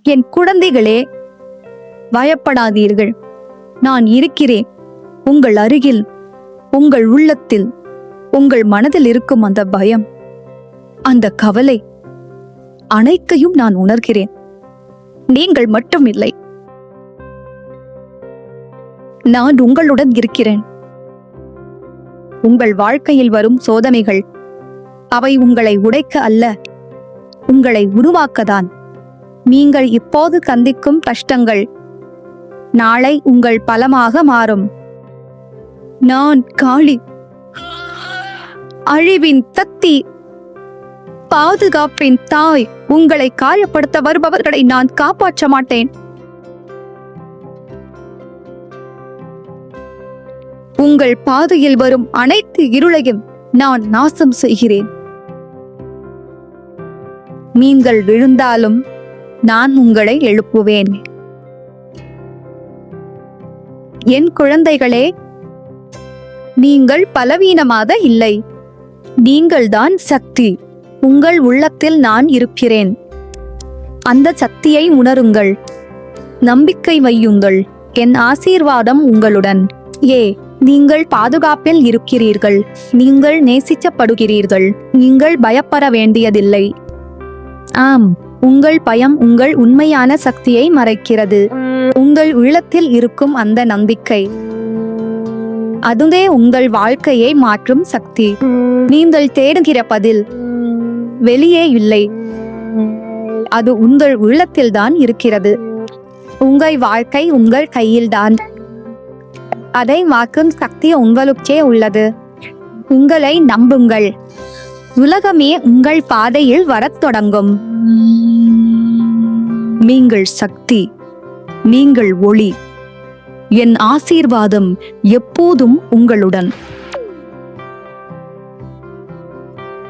என் குழந்தைகளே, பயப்படாதீர்கள். நான் இருக்கிறேன். உங்கள் அருகில், உங்கள் உள்ளத்தில், உங்கள் மனதில் இருக்கும் அந்த பயம், அந்த கவலை அனைத்தையும் நான் உணர்கிறேன். நீங்கள் மட்டும் இல்லை, நான் உங்களுடன் இருக்கிறேன். உங்கள் வாழ்க்கையில் வரும் சோதனைகள், அவை உங்களை உடைக்க அல்ல, உங்களை உருவாக்கத்தான். நீங்கள் இப்போது சந்திக்கும் கஷ்டங்கள் நாளை உங்கள் பலமாக மாறும். நான் காளி, அழிவின் தத்தி, பாதுகாப்பின் தாய். உங்களை காயப்படுத்த வருபவர்களை நான் காப்பாற்ற மாட்டேன். உங்கள் பாதையில் வரும் அனைத்து இருளையும் நான் நாசம் செய்கிறேன். நீங்கள் விழுந்தாலும் நான் உங்களை எழுப்புவேன். என் குழந்தைகளே, நீங்கள் பலவீனமாக இல்லை. நீங்கள்தான் சக்தி. உங்கள் உள்ளத்தில் நான் இருக்கிறேன். அந்த சக்தியை உணருங்கள். நம்பிக்கை வையுங்கள். என் ஆசீர்வாதம் உங்களுடன். நீங்கள் பாதுகாப்பில் இருக்கிறீர்கள். நீங்கள் நேசிக்கப்படுகிறீர்கள். நீங்கள் பயப்பட வேண்டியதில்லை. ஆம், உங்கள் பயம் உங்கள் உண்மையான சக்தியை மறைக்கிறது. உங்கள் உள்ளத்தில் இருக்கும் அந்த நம்பிக்கை, அதுவே உங்கள் வாழ்க்கையை மாற்றும் சக்தி. நீங்கள் தேடுகிற பதில் வெளியே இல்லை, அது உங்கள் உள்ளத்தில்தான் இருக்கிறது. உங்கள் வாழ்க்கை உங்கள் கையில்தான். அதை மாற்றும் சக்தி உங்களுக்கே உள்ளது. உங்களை நம்புங்கள். உலகமே உங்கள் பாதையில் வரத் தொடங்கும். நீங்கள் சக்தி, நீங்கள் ஒளி. என் ஆசீர்வாதம் எப்போதும் உங்களுடன்.